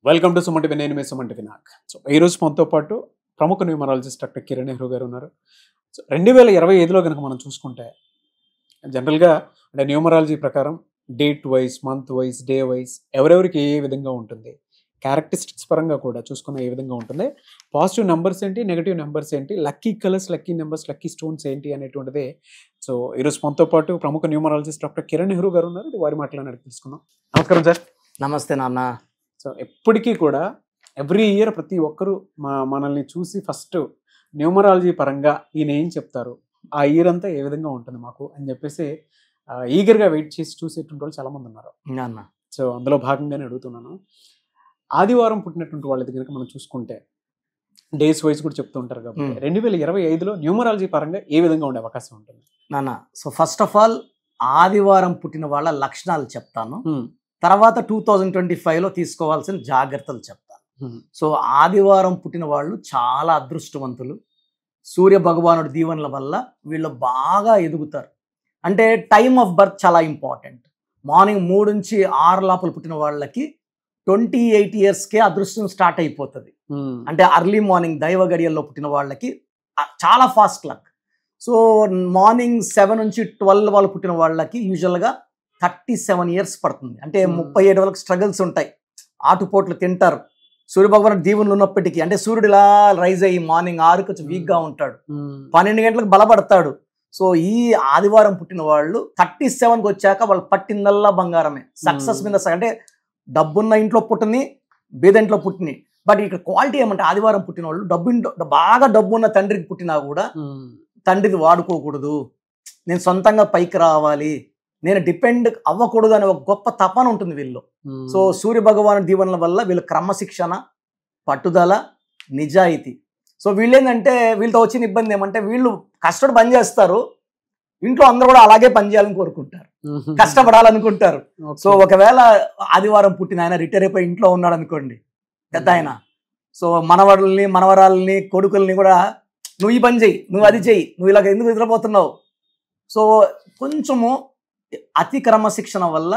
Welcome to Suman TV. నేను మీ Suman TV Nag. So ఈరోజు మనతో పాటు ప్రముఖ న్యూమరాలజిస్ట్ డాక్టర్ కిరణ్ నెహ్రూ గారు ఉన్నారు. సో 2025లో కనుక మనం చూసుకుంటే జనరల్గా అంటే న్యూమరాలజీ ప్రకారం date wise, month wise, day wise ఎవరెవరికి ఏ విధంగా ఉంటుంది, క్యారెక్టరిస్టిక్స్ పరంగా కూడా చూసుకున్న ఏ విధంగా ఉంటుంది, పాజిటివ్ నెంబర్స్ ఏంటి, నెగిటివ్ నెంబర్స్ ఏంటి, lucky colours, lucky numbers, lucky stones ఏంటి అనేటువంటిది. సో ఈరోజు మనతో పాటు ప్రముఖ న్యూమరాలజిస్ట్ డాక్టర్ కిరణ్ నెహ్రూ గారు ఉన్నారు. వారి మాటలను తెలుసుకుందాం. నమస్కారం సార్. నమస్తే నాన్న. సో ఎప్పటికీ కూడా ఎవ్రీ ఇయర్ ప్రతి ఒక్కరూ మనల్ని చూసి ఫస్ట్ న్యూమరాలజీ పరంగా ఈయన ఏం చెప్తారు, ఆ ఇయర్ అంతా ఏ విధంగా ఉంటుంది మాకు అని చెప్పేసి ఈగర్గా వెయిట్ చేసి చూసేటువంటి వాళ్ళు చాలామంది ఉన్నారు నాన్న. సో అందులో భాగంగానే అడుగుతున్నాను. ఆదివారం పుట్టినటువంటి వాళ్ళ దగ్గర మనం చూసుకుంటే డేస్ వైజ్ కూడా చెప్తూ ఉంటారు కాబట్టి 2025లో న్యూమరాలజీ పరంగా ఏ విధంగా ఉండే అవకాశం ఉంటుంది నాన్న? సో ఫస్ట్ ఆఫ్ ఆల్ ఆదివారం పుట్టిన వాళ్ళ లక్షణాలు చెప్తాను, తర్వాత 2025లో తీసుకోవాల్సిన జాగ్రత్తలు చెప్తాను. సో ఆదివారం పుట్టిన వాళ్ళు చాలా అదృష్టవంతులు. సూర్య భగవానుడి దీవెనల వల్ల వీళ్ళు బాగా ఎదుగుతారు. అంటే టైమ్ ఆఫ్ బర్త్ చాలా ఇంపార్టెంట్. మార్నింగ్ 3 నుంచి 6 లోపల పుట్టిన వాళ్ళకి 28 ఇయర్స్కే అదృష్టం స్టార్ట్ అయిపోతుంది. అంటే అర్లీ మార్నింగ్ దైవ గడియల్లో పుట్టిన వాళ్ళకి చాలా ఫాస్ట్ లక్. సో మార్నింగ్ 7 నుంచి 12 వాళ్ళు పుట్టిన వాళ్ళకి యూజువల్గా 37 ఇయర్స్ పడుతుంది. అంటే 37 వరకు స్ట్రగుల్స్ ఉంటాయి. ఆటుపోట్లు తింటారు. సూర్యభగవానుడు దీవెనలు ఉన్నప్పటికీ, అంటే సూర్యుడు ఇలా రైజ్ అయ్యి మార్నింగ్ 6 కొంచెం వీక్గా ఉంటాడు, 12 గంటలకు బలపడతాడు. సో ఈ ఆదివారం పుట్టిన వాళ్ళు 37కి వచ్చాక వాళ్ళు పట్టిందల్లా బంగారమే. సక్సెస్ మీద అంటే డబ్బున్న ఇంట్లో పుట్టిని, బీద ఇంట్లో పుట్టిని. బట్ ఇక్కడ క్వాలిటీ ఏమంటే ఆదివారం పుట్టిన వాళ్ళు బాగా డబ్బు ఉన్న తండ్రికి పుట్టినా కూడా తండ్రిది వాడుకోకూడదు, నేను సొంతంగా పైకి రావాలి, నేను డిపెండ్ అవ్వకూడదు అనే ఒక గొప్ప తపన ఉంటుంది వీళ్ళు. సో సూర్య భగవాను దీవెనల వల్ల వీళ్ళు క్రమశిక్షణ, పట్టుదల, నిజాయితీ. సో వీళ్ళు ఏంటంటే వీళ్ళతో వచ్చిన ఇబ్బంది ఏమంటే వీళ్ళు కష్టపడి పని చేస్తారు, ఇంట్లో అందరూ కూడా అలాగే పని చేయాలని కోరుకుంటారు, కష్టపడాలనుకుంటారు. సో ఒకవేళ ఆదివారం పుట్టిన ఆయన రిటైర్ అయిపోయి ఇంట్లో ఉన్నాడు అనుకోండి, పెద్ద ఆయన, సో మనవరాల్ని, మనవరాల్ని, కొడుకుల్ని కూడా నువ్వు ఈ పని చెయ్యి, నువ్వు అది చెయ్యి, నువ్వు ఇలాగ ఎందుకు నిద్రపోతున్నావు. సో కొంచెము అతి క్రమశిక్షణ వల్ల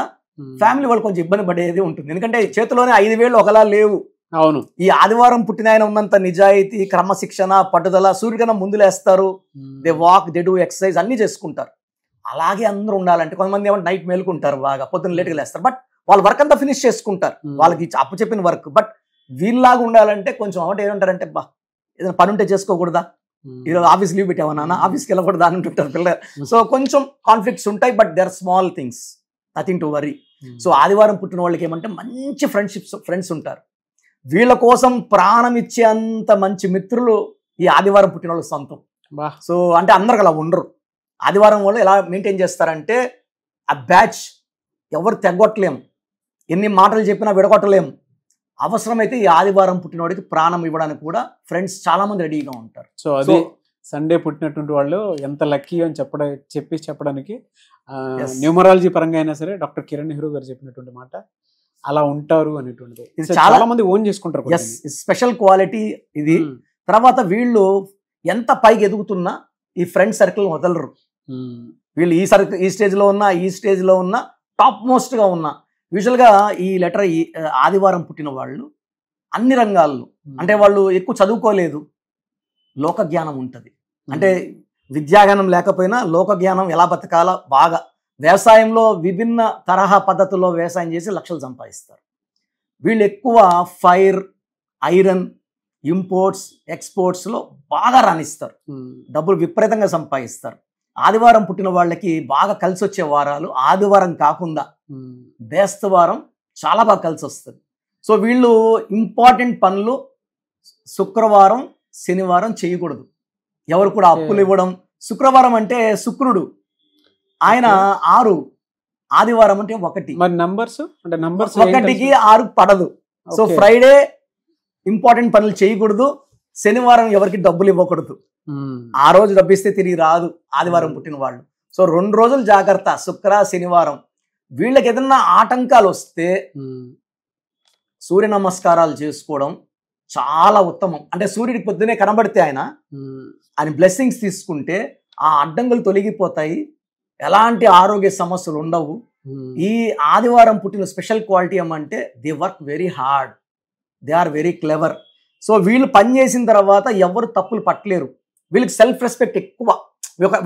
ఫ్యామిలీ వాళ్ళు కొంచెం ఇబ్బంది పడేది ఉంటుంది. ఎందుకంటే చేతిలోనే 5 వేళ్ళు ఒకలా లేవు. అవును. ఈ ఆదివారం పుట్టిన ఆయన ఉన్నంత నిజాయితీ, క్రమశిక్షణ, పట్టుదల, సూర్యుడికన్నా ముందు లేస్తారు, they walk, they do exercise అన్ని చేసుకుంటారు. అలాగే అందరూ ఉండాలంటే కొంతమంది ఏమంటే నైట్ మేలుకుంటారు, బాగా పొద్దున్న లేట్గా లేస్తారు, బట్ వాళ్ళ వర్క్ అంతా ఫినిష్ చేసుకుంటారు, వాళ్ళకి అప్పు చెప్పిన వర్క్. బట్ వీళ్ళలాగా ఉండాలంటే కొంచెం అంటే ఏమంటారంటే బా ఏదైనా పని ఉంటే చేసుకోకూడదా, ఈరోజు ఆఫీస్ లీవ్ పెట్టావా నాన్న, ఆఫీస్కి వెళ్ళకూడదా అని అంటుంటారు పిల్లలు. సో కొంచెం కాన్ఫ్లిక్ట్స్ ఉంటాయి, but they are small things, nothing to worry. So ఆదివారం పుట్టిన వాళ్ళకి ఏమంటే మంచి ఫ్రెండ్స్ ఉంటారు. వీళ్ళ కోసం ప్రాణం ఇచ్చే అంత మంచి మిత్రులు ఈ ఆదివారం పుట్టిన వాళ్ళకి సొంతం. సో అంటే అందరికి అలా ఉండరు. ఆదివారం వాళ్ళు ఎలా మెయింటైన్ చేస్తారంటే ఆ బ్యాచ్ ఎవరు తెగొట్టలేము, ఎన్ని మాటలు చెప్పినా విడగొట్టలేము. అవసరమైతే ఈ ఆదివారం పుట్టినవాడికి ప్రాణం ఇవ్వడానికి కూడా ఫ్రెండ్స్ చాలా మంది రెడీగా ఉంటారు. సో అది సండే పుట్టినటువంటి వాళ్ళు ఎంత లక్కీ అని చెప్పడానికి న్యూమరాలజీ పరంగా అయినా సరే డాక్టర్ కిరణ్ నెహ్రూ గారు చెప్పినటువంటి మాట అలా ఉంటారు అనేటువంటిది చాలా మంది ఓన్ చేసుకుంటారు. స్పెషల్ క్వాలిటీ ఇది. తర్వాత వీళ్ళు ఎంత పైకి ఎదుగుతున్నా ఈ ఫ్రెండ్ సర్కిల్ వదలరు. వీళ్ళు ఈ స్టేజ్లో ఉన్నా, ఈ స్టేజ్లో ఉన్నా, టాప్ మోస్ట్గా ఉన్నా, యూజువల్గా ఈ లెటర్ ఆదివారం పుట్టిన వాళ్ళు అన్ని రంగాల్లో, అంటే వాళ్ళు ఎక్కువ చదువుకోలేదు, లోక జ్ఞానం ఉంటుంది. అంటే విద్యాజ్ఞానం లేకపోయినా లోక జ్ఞానం ఎలా బతకాలో బాగా, వ్యవసాయంలో విభిన్న తరహా పద్ధతుల్లో వ్యవసాయం చేసి లక్షలు సంపాదిస్తారు. వీళ్ళు ఎక్కువ ఫైర్, ఐరన్, ఇంపోర్ట్స్, ఎక్స్పోర్ట్స్లో బాగా రాణిస్తారు, డబ్బులు విపరీతంగా సంపాదిస్తారు. ఆదివారం పుట్టిన వాళ్ళకి బాగా కలిసి వచ్చే వారాలు ఆదివారం కాకుండా బేస్తవారం చాలా బాగా కలిసి వస్తుంది. సో వీళ్ళు ఇంపార్టెంట్ పనులు శుక్రవారం, శనివారం చేయకూడదు. ఎవరు కూడా అప్పులు ఇవ్వడం. శుక్రవారం అంటే శుక్రుడు, ఆయన 6, ఆదివారం అంటే 1. మరి నంబర్స్ అంటే 1కి 6 పడదు. సో ఫ్రైడే ఇంపార్టెంట్ పనులు చేయకూడదు, శనివారం ఎవరికి డబ్బులు ఇవ్వకూడదు. ఆ రోజు డబ్బిస్తే తిరిగి రాదు ఆదివారం పుట్టిన వాళ్ళు. సో 2 రోజులు జాగ్రత్త, శుక్ర, శనివారం. వీళ్ళకి ఏదన్నా ఆటంకాలు వస్తే సూర్య నమస్కారాలు చేసుకోవడం చాలా ఉత్తమం. అంటే సూర్యుడికి పొద్దునే కనబడితే ఆయన బ్లెస్సింగ్స్ తీసుకుంటే ఆ అడ్డంకులు తొలగిపోతాయి, ఎలాంటి ఆరోగ్య సమస్యలు ఉండవు. ఈ ఆదివారం పుట్టిన స్పెషల్ క్వాలిటీ ఏమంటే they work very hard. They are very clever. So వీళ్ళు పని చేసిన తర్వాత ఎవరు తప్పులు పట్టలేరు. వీళ్ళకి సెల్ఫ్ రెస్పెక్ట్ ఎక్కువ.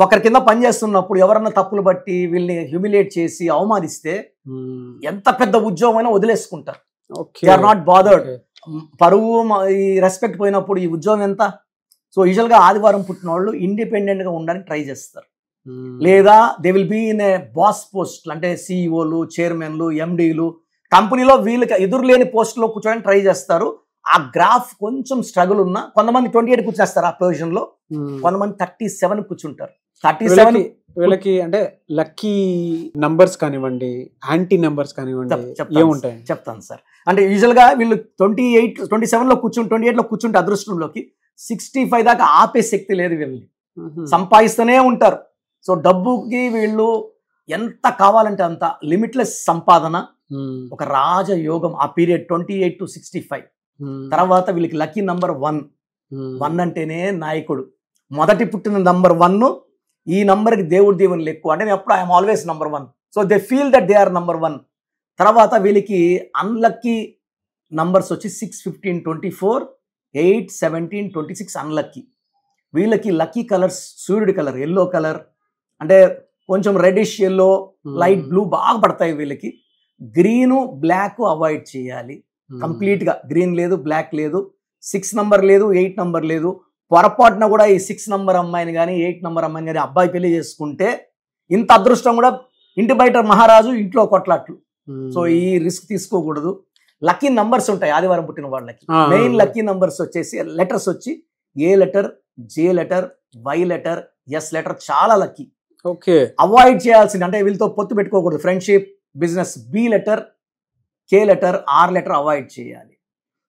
ఒకరి కింద పని చేస్తున్నప్పుడు ఎవరన్నా తప్పులు బట్టి వీళ్ళని హ్యూమిలియేట్ చేసి అవమానిస్తే ఎంత పెద్ద ఉద్యోగం అయినా వదిలేసుకుంటారు. They are not bothered. పరువు ఈ రెస్పెక్ట్ పోయినప్పుడు ఈ ఉద్యోగం ఎంత? సో యూజువల్గా ఆదివారం పుట్టిన వాళ్ళు ఇండిపెండెంట్గా ఉండడానికి ట్రై చేస్తారు. లేదా they will be in a boss post, అంటే సిఇఓలు, చైర్మన్లు, ఎండీలు, కంపెనీలో వీళ్ళకి ఎదురులేని పోస్ట్లో కూర్చోడానికి ట్రై చేస్తారు. ఆ గ్రాఫ్ కొంచెం స్ట్రగుల్ ఉన్నా కొంతమంది 28 కూర్చేస్తారు ఆ పొజిషన్ లో, కొంతమంది 37 కూర్చుంటారు. 37 వీళ్ళకి అంటే లక్కీ నంబర్స్ కానివ్వండి, యాంటీ నంబర్స్ కానివ్వండి ఏముంటాయి చెప్తాను సార్. అంటే యూజువల్ గా వీళ్ళు 27 లో కూర్చుంటే 28 లో కూర్చుంటే అదృష్టంలోకి 65 దాకా ఆపే శక్తి లేదు వీళ్ళని, సంపాదిస్తూనే ఉంటారు. సో డబ్బుకి వీళ్ళు ఎంత కావాలంటే అంత లిమిట్లెస్ సంపాదన, ఒక రాజయోగం ఆ పీరియడ్ 28 to 65. తర్వాత వీళ్ళకి లక్కీ నంబర్ 1 అంటేనే నాయకుడు. మొదటి పుట్టిన నంబర్ 1, ఈ నంబర్కి దేవుడి దీవెనలు ఎక్కువ. అంటే ఎప్పుడు I'm always number 1. So they feel that they are number 1. తర్వాత వీళ్ళకి అన్లక్కీ నంబర్స్ వచ్చి 6, 15, 24, 8, 17, 26 అన్లక్కీ. వీళ్ళకి లక్కీ కలర్స్ సూర్యుడి కలర్, ఎల్లో కలర్, అంటే కొంచెం రెడిష్ ఎల్లో, లైట్ బ్లూ బాగా పడతాయి వీళ్ళకి. గ్రీను బ్లాక్ అవాయిడ్ చేయాలి కంప్లీట్ గా. గ్రీన్ లేదు, బ్లాక్ లేదు, 6 నంబర్ లేదు, 8 నంబర్ లేదు. పొరపాటున కూడా ఈ 6 నంబర్ అమ్మాయిని కానీ 8 నంబర్ అమ్మాయిని కానీ అబ్బాయి పెళ్లి చేసుకుంటే ఇంత అదృష్టం కూడా ఇంటి బయట మహారాజు, ఇంట్లో కొట్లాట్లు. సో ఈ రిస్క్ తీసుకోకూడదు. లక్కీ నంబర్స్ ఉంటాయి ఆదివారం పుట్టిన వాళ్ళకి. మెయిన్ లక్కీ నంబర్స్ వచ్చేసి లెటర్స్ వచ్చి A letter, J letter, Y letter, S letter చాలా లక్కీ. ఓకే, అవాయిడ్ చేయాల్సింది అంటే వీళ్ళతో పొత్తు పెట్టుకోకూడదు. Friendship, business, B letter, K letter, R letter avoid చేయాలి.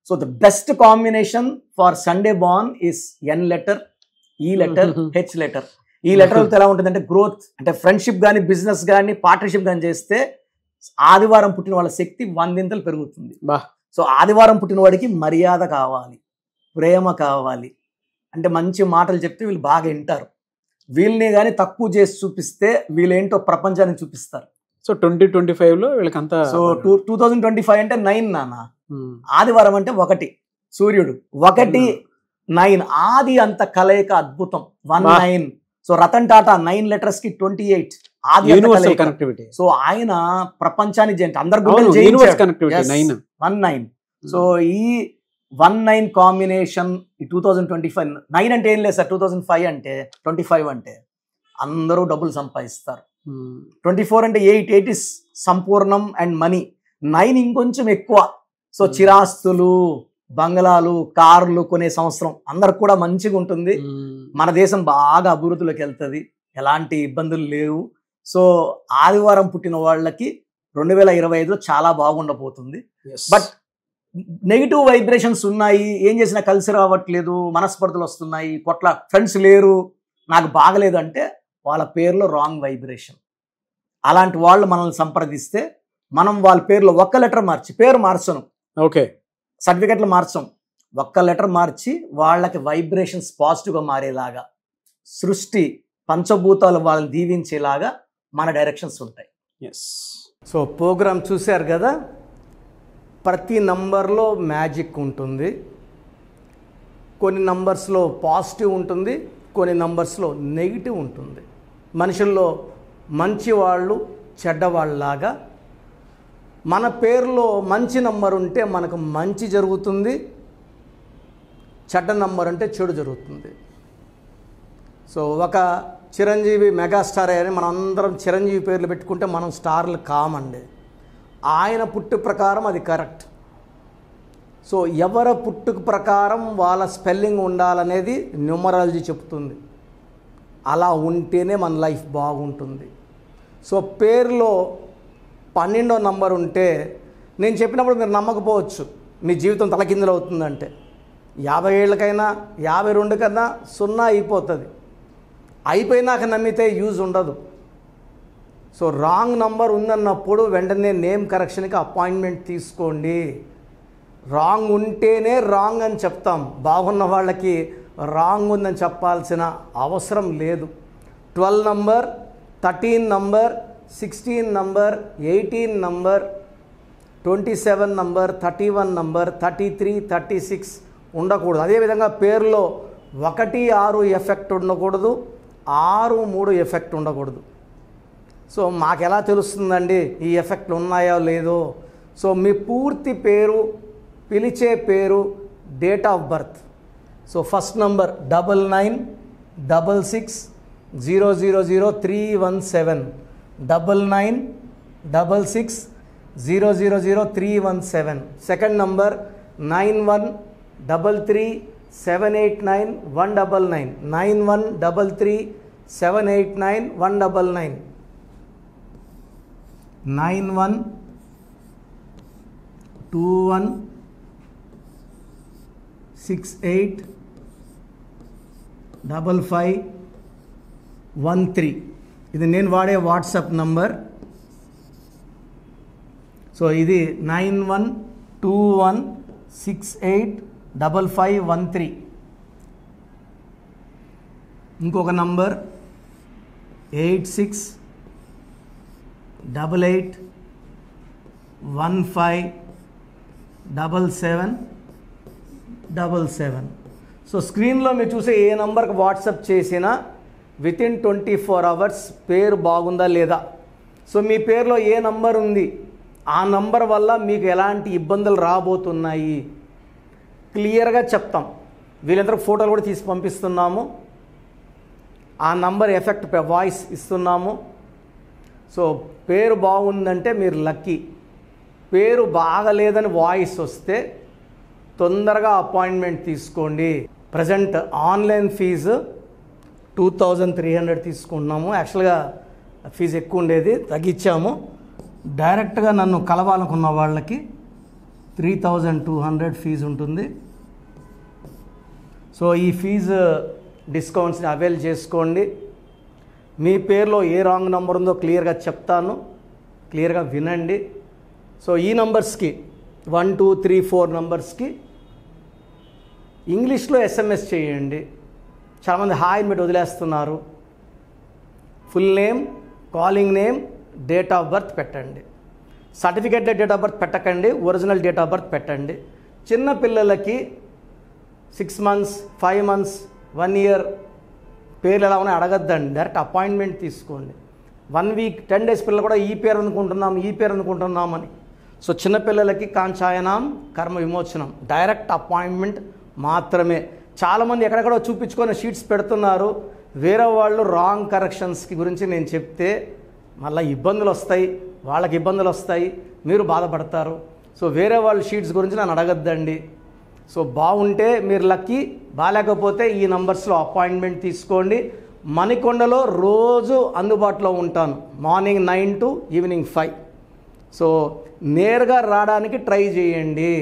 So the best combination for Sunday born is N letter, E letter, H letter. ఈ లెటర్లతో ఎలా ఉంటుందంటే గ్రోత్, అంటే ఫ్రెండ్షిప్ కానీ బిజినెస్ కానీ పార్ట్నర్షిప్ కానీ చేస్తే ఆదివారం పుట్టిన వాళ్ళ శక్తి 100 పెరుగుతుంది. సో ఆదివారం పుట్టిన వాడికి మర్యాద కావాలి, ప్రేమ కావాలి, అంటే మంచి మాటలు చెప్తే వీళ్ళు బాగా వింటారు. వీళ్ళని కానీ తక్కువ చేసి చూపిస్తే వీళ్ళేంటో ప్రపంచానికి చూపిస్తారు. సో 2025 లో వీళ్ళకంతా. సో 2025 అంటే 9 నాన్న. ఆదివారం అంటే 1, సూర్యుడు 1, 9, ఆది అంత కలయిక అద్భుతం. 1, 9. సో రతన్ టాటా 9 లెటర్స్ కి 28 ఆది కనెక్టివిటీ. సో ఆయన ప్రపంచానికి అందరు 1, 9. సో ఈ 1, 9 కాంబినేషన్ ఈ 2025. 9 అంటే ఏం లేదు సార్, 2005 అంటే 25 అంటే అందరూ డబ్బులు సంపాదిస్తారు. 24 అంటే 8 ఇస్ సంపూర్ణం అండ్ మనీ. 9 ఇంకొంచెం ఎక్కువ. సో చిరాస్తులు, బంగ్లాలు, కార్లు కొనే సంవత్సరం అందరికి కూడా మంచిగా ఉంటుంది. మన దేశం బాగా అభివృద్ధిలోకి వెళ్తుంది, ఎలాంటి ఇబ్బందులు లేవు. సో ఆదివారం పుట్టిన వాళ్ళకి 2025లో చాలా బాగుండబోతుంది. బట్ నెగిటివ్ వైబ్రేషన్స్ ఉన్నాయి, ఏం చేసినా కలిసి రావట్లేదు, మనస్పర్ధలు వస్తున్నాయి, ఫ్రెండ్స్ లేరు, నాకు బాగలేదు అంటే వాళ్ళ పేర్లో రాంగ్ వైబ్రేషన్. అలాంటి వాళ్ళు మనల్ని సంప్రదిస్తే మనం వాళ్ళ పేర్లో ఒక్క లెటర్ మార్చి, పేరు మార్చను, ఓకే, సర్టిఫికెట్లు మార్చం, ఒక్క లెటర్ మార్చి వాళ్ళకి వైబ్రేషన్స్ పాజిటివ్గా మారేలాగా, సృష్టి పంచభూతాలు వాళ్ళని దీవించేలాగా మన డైరెక్షన్స్ ఉంటాయి. సో ప్రోగ్రామ్ చూశారు కదా, ప్రతి నంబర్లో మ్యాజిక్ ఉంటుంది. కొన్ని నంబర్స్లో పాజిటివ్ ఉంటుంది, కొన్ని నంబర్స్లో నెగిటివ్ ఉంటుంది. మనుషుల్లో మంచి వాళ్ళు చెడ్డవాళ్ళలాగా మన పేరులో మంచి నంబర్ ఉంటే మనకు మంచి జరుగుతుంది, చెడ్డ నంబర్ అంటే చెడు జరుగుతుంది. సో ఒక చిరంజీవి మెగాస్టార్ అని మనం అందరం చిరంజీవి పేర్లు పెట్టుకుంటే మనం స్టార్లు కామండి. ఆయన పుట్టు ప్రకారం అది కరెక్ట్. సో ఎవరి పుట్టుక ప్రకారం వాళ్ళ స్పెల్లింగ్ ఉండాలనేది న్యూమరాలజీ చెప్తుంది. అలా ఉంటేనే మన లైఫ్ బాగుంటుంది. సో పేరులో 12వ నంబర్ ఉంటే నేను చెప్పినప్పుడు మీరు నమ్మకపోవచ్చు, మీ జీవితం తలకిందులు అవుతుందంటే 50 ఏళ్ళకైనా 52 కన్నా 0 అయిపోతుంది. అయిపోయినాక నమ్మితే యూజ్ ఉండదు. సో రాంగ్ నంబర్ ఉందన్నప్పుడు వెంటనే నేమ్ కరెక్షన్కి అపాయింట్మెంట్ తీసుకోండి. రాంగ్ ఉంటేనే రాంగ్ అని చెప్తాం, బాగున్న వాళ్ళకి రాంగ్ ఉందని చెప్పాల్సిన అవసరం లేదు. 12 number, 13 number, 16 number, 18 number, 27 number, 31 number, 33, 36 ఉండకూడదు. అదేవిధంగా పేరులో 1, 6 ఎఫెక్ట్ ఉండకూడదు, 6, 3 ఎఫెక్ట్ ఉండకూడదు. సో మాకు ఎలా తెలుస్తుందండి ఈ ఎఫెక్ట్లు ఉన్నాయో లేదో? సో మీ పూర్తి పేరు, పిలిచే పేరు, date of birth. So first number 9966000317, 9966000317. Second number 9133789199, 9133789199, 9121685513. ఇది నేను వాడే వాట్సాప్ నంబర్. సో ఇది 9121685513. ఇంకొక నంబర్ 8688157777. సో స్క్రీన్లో మీరు చూసే ఏ నంబర్కి వాట్సాప్ చేసినా వితిన్ 24 అవర్స్ పేరు బాగుందా లేదా, సో మీ పేరులో ఏ నంబర్ ఉంది, ఆ నంబర్ వల్ల మీకు ఎలాంటి ఇబ్బందులు రాబోతున్నాయి క్లియర్గా చెప్తాం. వీళ్ళందరూ ఫోటోలు కూడా తీసి పంపిస్తున్నాము. ఆ నంబర్ ఎఫెక్ట్ వాయిస్ ఇస్తున్నాము. సో పేరు బాగుందంటే మీరు లక్కీ. పేరు బాగలేదని వాయిస్ వస్తే తొందరగా అపాయింట్మెంట్ తీసుకోండి. ప్రజెంట్ ఆన్లైన్ ఫీజు 2300 తీసుకుంటున్నాము. యాక్చువల్గా ఫీజు ఎక్కువ ఉండేది, తగ్గించాము. డైరెక్ట్గా నన్ను కలవాలనుకున్న వాళ్ళకి 3200 ఫీజు ఉంటుంది. సో ఈ ఫీజు డిస్కౌంట్స్ని అవైల్ చేసుకోండి. మీ పేరులో ఏ రాంగ్ నెంబర్ ఉందో క్లియర్గా చెప్తాను, క్లియర్గా వినండి. సో ఈ నంబర్స్కి 1, 2, 3, 4 నంబర్స్కి ఇంగ్లీష్లో SMS చేయండి. చాలామంది హాయ్ పెట్టి వదిలేస్తున్నారు. Full name, calling name, date of birth పెట్టండి. సర్టిఫికేట్ డేట్ ఆఫ్ బర్త్ పెట్టకండి, ఒరిజినల్ డేట్ ఆఫ్ బర్త్ పెట్టండి. చిన్న పిల్లలకి 6 months, 5 months, 1 year పేర్లు ఎలా ఉన్నాయో అడగద్దండి, డైరెక్ట్ అపాయింట్మెంట్ తీసుకోండి. 1 week, 10 days పిల్లలు కూడా ఈ పేరు అనుకుంటున్నామని. సో చిన్నపిల్లలకి కాంచాయనం, కర్మ విమోచనం, డైరెక్ట్ అపాయింట్మెంట్ మాత్రమే. చాలామంది ఎక్కడెక్కడో చూపించుకొని షీట్స్ పెడుతున్నారు. వేరే వాళ్ళు రాంగ్ కరెక్షన్స్కి గురించి నేను చెప్తే మళ్ళీ ఇబ్బందులు వస్తాయి, వాళ్ళకి ఇబ్బందులు వస్తాయి, మీరు బాధపడతారు. సో వేరే వాళ్ళ షీట్స్ గురించి నన్ను అడగద్దండి. సో బాగుంటే మీరు లక్కీ, బాగాలేకపోతే ఈ నంబర్స్లో అపాయింట్మెంట్ తీసుకోండి. మణికొండలో రోజు అందుబాటులో ఉంటాను, మార్నింగ్ 9 to ఈవినింగ్ 5. సో నేరుగా రావడానికి ట్రై చేయండి.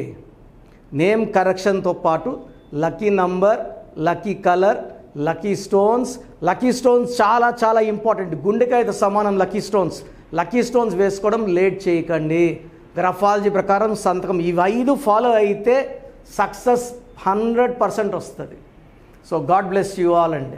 నేమ్ కరెక్షన్తో పాటు lucky number, lucky colour, lucky stones. Lucky stones చాలా చాలా ఇంపార్టెంట్. గుండెకాయతో సమానం లక్కీ స్టోన్స్. లక్కీ స్టోన్స్ వేసుకోవడం లేట్ చేయకండి. గ్రఫాలజీ ప్రకారం సంతకం ఇవి 5 ఫాలో అయితే సక్సెస్ 100% వస్తుంది. So God bless you all అండి.